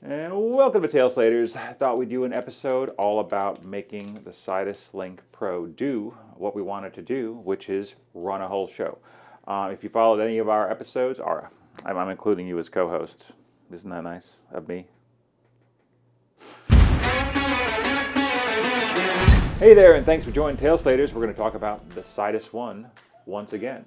And welcome to Tail Slaters. I thought we'd do an episode all about making the Sidus Link Pro do what we wanted to do, which is run a whole show. If you followed any of our episodes, I'm including you as co-host. Isn't that nice of me? Hey there, and thanks for joining Tail Slaters. We're going to talk about the Sidus One once again.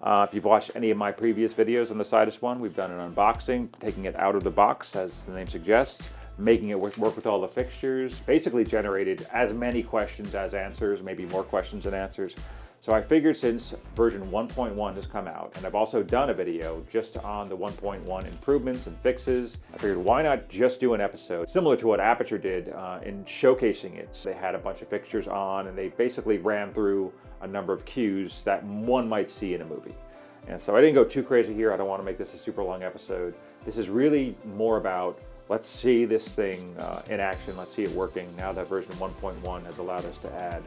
If you've watched any of my previous videos on the Sidus One, we've done an unboxing, taking it out of the box, as the name suggests, making it work with all the fixtures, basically generated as many questions as answers, maybe more questions than answers. So I figured since version 1.1 has come out, and I've also done a video just on the 1.1 improvements and fixes, I figured why not just do an episode similar to what Aputure did in showcasing it. So they had a bunch of fixtures on, and they basically ran through a number of cues that one might see in a movie. And so I didn't go too crazy here. I don't want to make this a super long episode. This is really more about, let's see this thing in action. Let's see it working now that version 1.1 has allowed us to add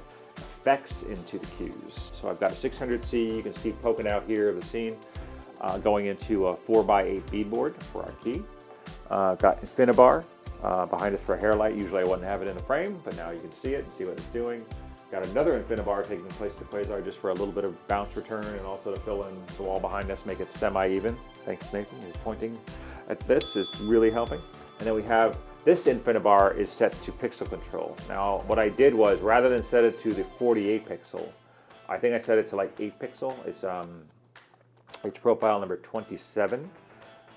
effects into the cues. So I've got a 600C, you can see poking out here of the scene, going into a 4x8 beadboard for our key. Got Infinibar behind us for a hair light. Usually I wouldn't have it in the frame, but now you can see it and see what it's doing. Got another Infinibar taking place to Quasar just for a little bit of bounce return and also to fill in the wall behind us, make it semi-even. Thanks, Nathan. He's pointing at this is really helping. And then we have this Infinibar is set to pixel control. Now, what I did was rather than set it to the 48 pixel, I think I set it to like 8 pixel. It's profile number 27.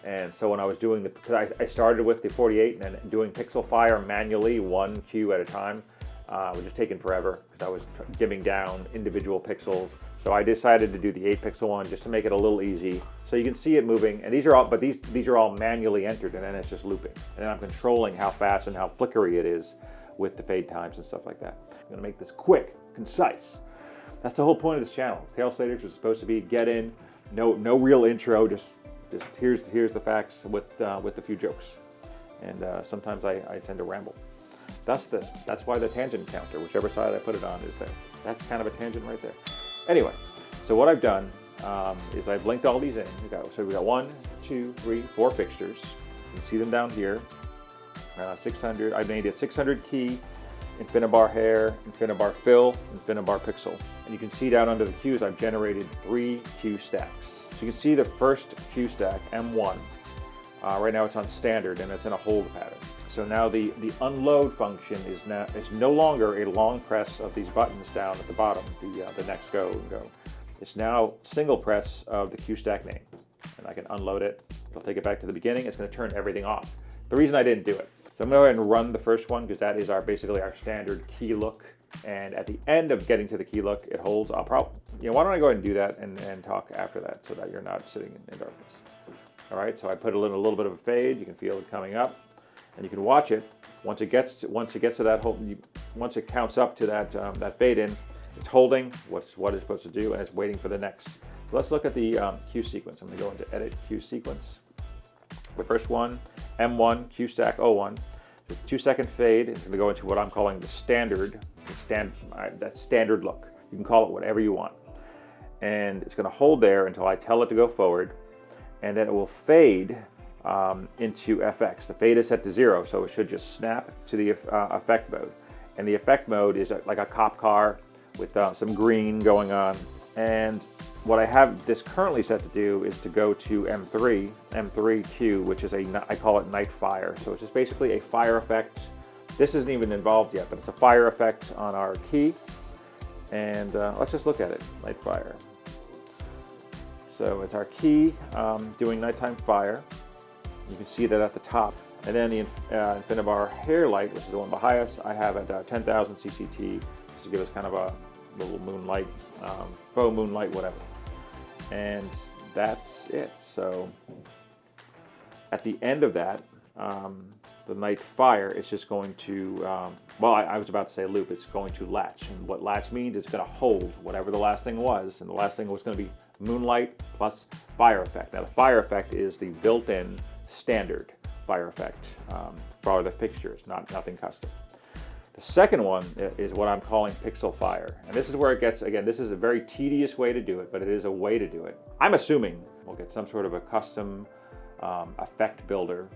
And so when I was doing I started with the 48 and then doing pixel fire manually, one cue at a time. Was just taking forever because I was dimming down individual pixels. So I decided to do the 8 pixel one just to make it a little easy. So you can see it moving, and these are all manually entered, and then it's just looping. And then I'm controlling how fast and how flickery it is with the fade times and stuff like that. I'm gonna make this quick, concise. That's the whole point of this channel. Tail Slaters was supposed to be get in, no real intro, just here's the facts with a few jokes. And sometimes I tend to ramble. That's why the tangent counter, whichever side I put it on, is there. That's kind of a tangent right there. Anyway, so what I've done is I've linked all these in. So we got 1, 2, 3, 4 fixtures. You can see them down here. 600. I made a 600 key, Infinibar hair, Infinibar fill, Infinibar pixel. And you can see down under the cues I've generated 3 cue stacks. So you can see the first cue stack, M1. Right now it's on standard and it's in a hold pattern. So now the unload function is no longer a long press of these buttons down at the bottom, the next go and go. It's now single press of the cue stack name. And I can unload it. I'll take it back to the beginning. It's going to turn everything off. The reason I didn't do it. So I'm going to go ahead and run the first one because that is basically our standard key look. And at the end of getting to the key look, it holds. Why don't I go ahead and do that and talk after that so that you're not sitting in darkness. All right, so I put a little bit of a fade. You can feel it coming up. And you can watch it once it gets to that once it counts up to that fade in, it's holding what it's supposed to do, and it's waiting for the next. So let's look at the cue sequence. I'm going to go into Edit Cue Sequence. The first one, M1 cue stack 01. The 2-second fade. It's going to go into what I'm calling the standard. That standard look. You can call it whatever you want, and it's going to hold there until I tell it to go forward, and then it will fade into FX. The fade is set to 0, so it should just snap to the effect mode. And the effect mode is like a cop car with some green going on. And what I have this currently set to do is to go to M3 Q, which is I call it Night Fire. So it's just basically a fire effect. This isn't even involved yet, but it's a fire effect on our key. And let's just look at it, Night Fire. So it's our key doing nighttime fire. You can see that at the top. And then the Infinibar hair light, which is the one behind us, I have at 10,000 CCT, just to give us kind of a little moonlight, faux moonlight, whatever. And that's it. So at the end of that, the night fire is just going to, I was about to say loop, it's going to latch. And what latch means is it's going to hold whatever the last thing was. And the last thing was going to be moonlight plus fire effect. Now the fire effect is the built-in standard fire effect for the fixtures, nothing custom. The second one is what I'm calling pixel fire. And this is where it gets, again, this is a very tedious way to do it, but it is a way to do it. I'm assuming we'll get some sort of a custom effect builder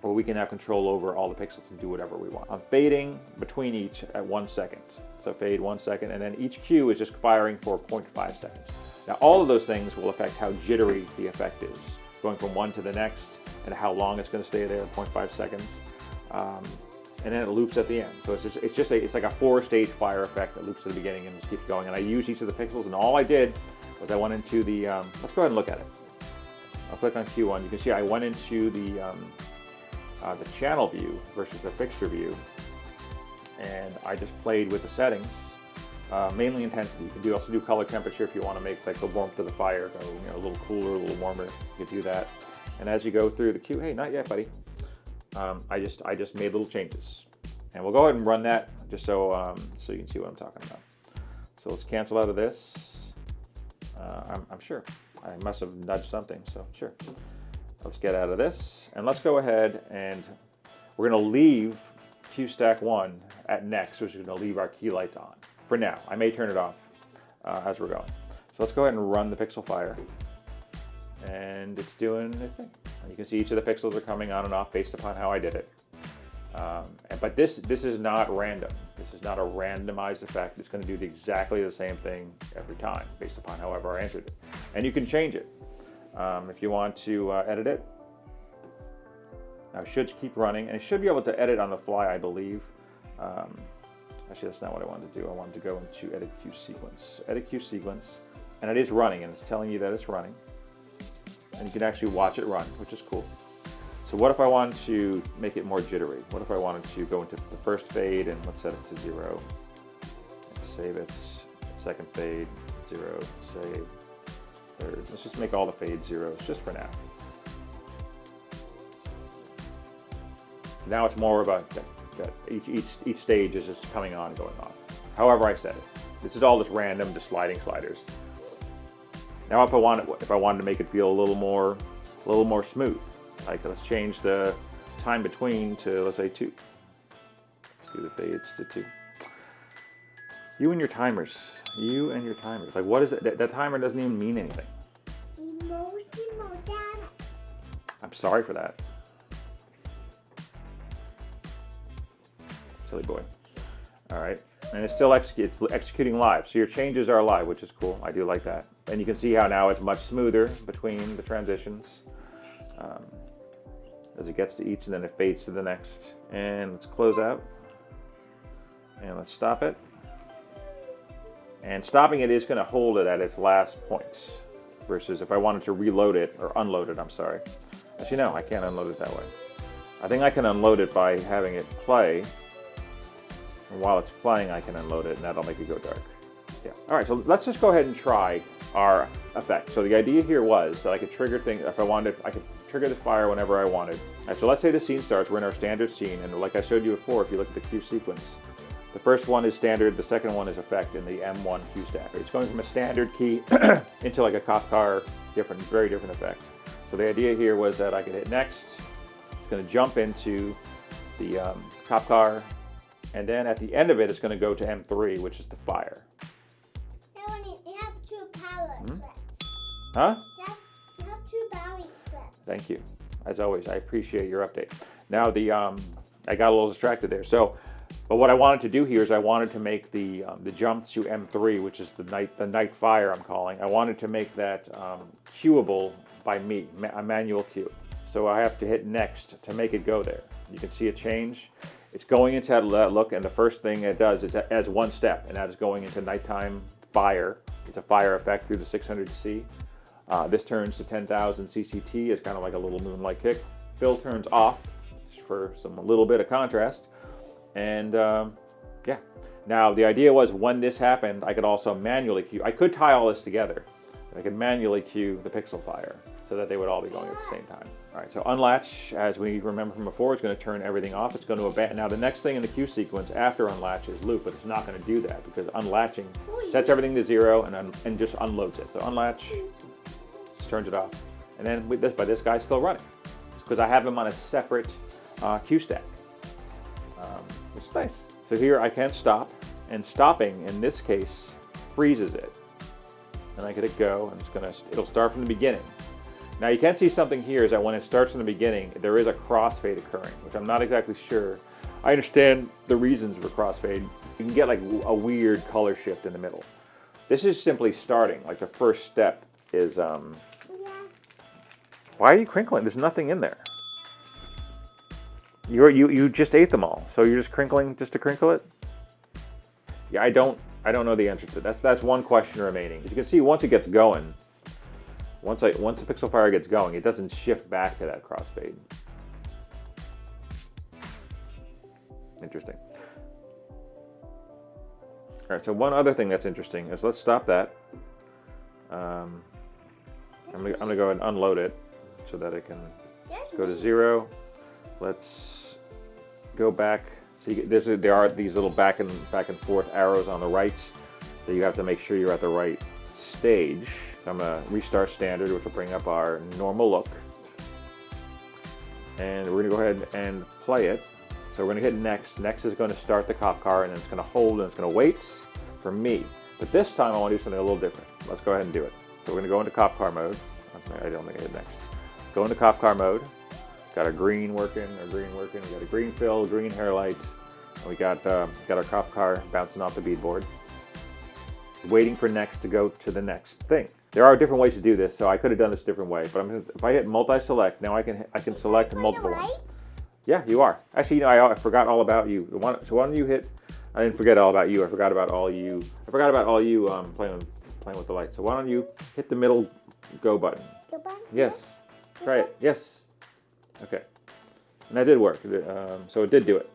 where we can have control over all the pixels and do whatever we want. I'm fading between each at 1 second. So fade 1 second, and then each cue is just firing for 0.5 seconds. Now all of those things will affect how jittery the effect is, going from one to the next, and how long it's going to stay there, 0.5 seconds. And then it loops at the end. So it's like a 4-stage fire effect that loops at the beginning and just keeps going. And I use each of the pixels, and all I did was I went into the, let's go ahead and look at it. I'll click on Q1. You can see I went into the channel view versus the fixture view, and I just played with the settings, mainly intensity. You can also do color temperature if you want to make like the warmth of the fire go, a little cooler, a little warmer. You can do that. And as you go through the cue, hey, not yet, buddy. I just made little changes, and we'll go ahead and run that just so so you can see what I'm talking about. So let's cancel out of this. I'm sure I must have nudged something, so sure. Let's get out of this, and let's go ahead and we're going to leave Q stack 1 at next, which is going to leave our key lights on for now. I may turn it off as we're going. So let's go ahead and run the pixel fire, and it's doing its thing. You can see each of the pixels are coming on and off based upon how I did it. But this is not random. This is not a randomized effect. It's going to do exactly the same thing every time based upon however I entered it. And you can change it if you want to edit it. Now it should keep running, and it should be able to edit on the fly, I believe. Actually, that's not what I wanted to do. I wanted to go into edit queue sequence. Edit queue sequence, and it is running, and it's telling you that it's running. And you can actually watch it run, which is cool. So what if I wanted to make it more jittery? What if I wanted to go into the first fade and let's set it to 0. Let's save it. Second fade, 0, save. Third. Let's just make all the fades 0s just for now. Now it's more of a, each stage is just coming on and going off. However I set it. This is all just random, just sliding sliders. Now if I wanted to make it feel a little more smooth, like let's change the time between to, let's say, 2. Let's do the fades to 2. You and your timers. Like what is it? That timer doesn't even mean anything. I'm sorry for that. Silly boy. All right. And it's still executing live. So your changes are live, which is cool. I do like that. And you can see how now it's much smoother between the transitions as it gets to each, and then it fades to the next. And let's close out. And let's stop it. And stopping it is going to hold it at its last points. Versus if I wanted to reload it, or unload it, I'm sorry. Actually, no, I can't unload it that way. I think I can unload it by having it play. And while it's playing, I can unload it, and that'll make it go dark. Yeah. All right, so let's just go ahead and try our effect. So the idea here was that I could trigger things, if I wanted, I could trigger the fire whenever I wanted. All right, so let's say the scene starts, we're in our standard scene, and like I showed you before, if you look at the cue sequence, the first one is standard, the second one is effect in the M1 cue stack. It's going from a standard key into like a cop car, very different effect. So the idea here was that I could hit next, it's going to jump into the cop car, and then at the end of it, it's going to go to M3, which is the fire. You have 2 power sweats. Huh? You have 2 battery sweats. Thank you. As always, I appreciate your update. Now I got a little distracted there. But what I wanted to do here is I wanted to make the jump to M3, which is the night fire I'm calling. I wanted to make that queuable by me, a manual queue. So I have to hit next to make it go there. You can see a change. It's going into that look, and the first thing it does is it adds 1 step, and that is going into nighttime fire. It's a fire effect through the 600C. This turns to 10,000 CCT. It's kind of like a little moonlight kick. Fill turns off for a little bit of contrast. And yeah. Now the idea was when this happened, I could also manually queue. I could tie all this together. I could manually queue the pixel fire so that they would all be going at the same time. All right, so unlatch, as we remember from before, is going to turn everything off. It's going to abandon. Now the next thing in the queue sequence after unlatch is loop, but it's not going to do that because unlatching sets everything to 0 and just unloads it. So unlatch, just turns it off. And then with this guy's still running because I have him on a separate queue stack, which is nice. So here I can stop, and stopping in this case freezes it. And I get it go, and it'll start from the beginning. Now you can see something here is that when it starts in the beginning, there is a crossfade occurring, which I'm not exactly sure. I understand the reasons for crossfade. You can get like a weird color shift in the middle. This is simply starting, like the first step is, Yeah. why are you crinkling? There's nothing in there. You just ate them all, so you're just crinkling just to crinkle it? Yeah, I don't know the answer to that. That's one question remaining. As you can see, once it gets going, once the Pixel Fire gets going, it doesn't shift back to that crossfade. Interesting. All right, so one other thing that's interesting is, let's stop that. I'm gonna go ahead and unload it so that it can go to 0. Let's go back. So there are these little back and forth arrows on the right that you have to make sure you're at the right stage. So I'm gonna restart standard, which will bring up our normal look. And we're gonna go ahead and play it. So we're gonna hit next. Next is gonna start the cop car, and then it's gonna hold and it's gonna wait for me. But this time I wanna do something a little different. Let's go ahead and do it. So we're gonna go into cop car mode. I don't think I hit next. Go into cop car mode. Got our green working, We got a green fill, green hair lights. And we got our cop car bouncing off the beadboard. Waiting for next to go to the next thing. There are different ways to do this, so I could have done this a different way. But if I hit multi-select, now I can select multiple ones. Yeah, you are. Actually, you know, I forgot all about you. So why don't you hit? I didn't forget all about you. I forgot about all you. Playing with the lights. So why don't you hit the middle go button? Go button? Yes. Try it. Yes. Okay. And that did work. So it did do it.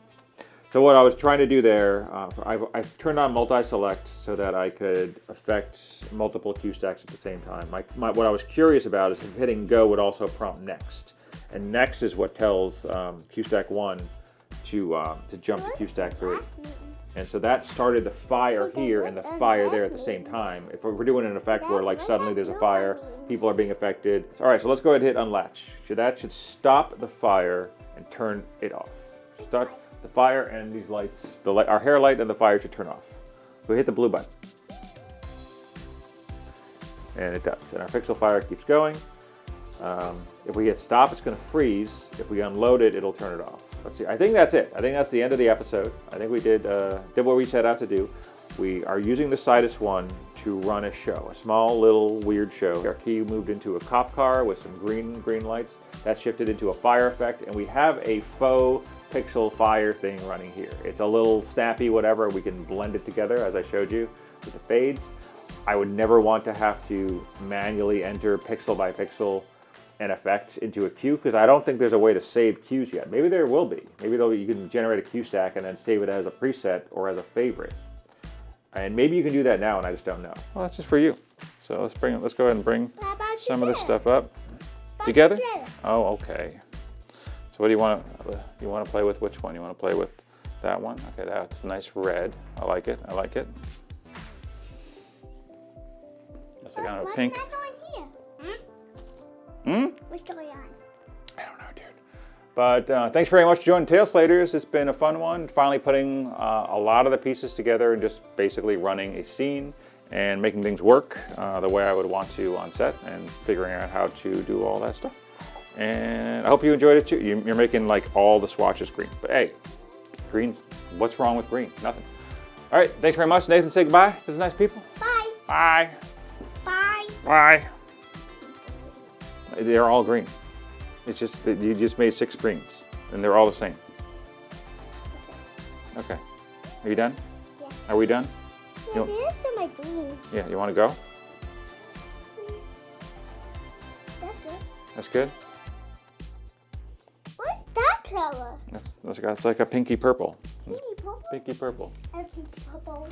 So what I was trying to do there, I turned on multi-select so that I could affect multiple cue stacks at the same time. What I was curious about is if hitting go would also prompt next. And next is what tells cue stack 1 to jump to cue stack 3. And so that started the fire here and the fire there at the same time. If we're doing an effect where like suddenly there's a fire, people are being affected. All right, so let's go ahead and hit unlatch. So that should stop the fire and turn it off. Start the fire and these lights, our hair light and the fire should turn off. So we hit the blue button. And it does. And our Pixel Fire keeps going. If we hit stop, it's going to freeze. If we unload it, it'll turn it off. Let's see. I think that's it. I think that's the end of the episode. I think we did what we set out to do. We are using the Sidus One to run a show, a small little weird show. Our key moved into a cop car with some green lights. That shifted into a fire effect, and we have a faux Pixel Fire thing running here. It's a little snappy, whatever. We can blend it together, as I showed you, with the fades. I would never want to have to manually enter pixel by pixel an effect into a cue, because I don't think there's a way to save cues yet. Maybe there will be. Maybe you can generate a cue stack and then save it as a preset or as a favorite. And maybe you can do that now, and I just don't know. Well, that's just for you. So let's go ahead and bring some of this stuff up together. Oh, okay. So what do you want to? You want to play with which one? You want to play with that one? Okay, that's a nice red. I like it. I like it. That's kind of a pink. What's going here? What's going on? I don't know, dude. But thanks very much for joining Tail Slaters. It's been a fun one. Finally putting a lot of the pieces together and just basically running a scene and making things work the way I would want to on set and figuring out how to do all that stuff. And I hope you enjoyed it too. You're making like all the swatches green. But hey, green, what's wrong with green? Nothing. All right, thanks very much. Nathan, say goodbye to the nice people. Bye. Bye. Bye. Bye. They're all green. It's just that you just made 6 greens, and they're all the same. Okay. Are you done? Yeah. Are we done? Yeah, these are my greens. Yeah, you want to go? That's good. That's good? What's that color? That's like a pinky purple. Pinky purple? Pinky purple. Pinky purple.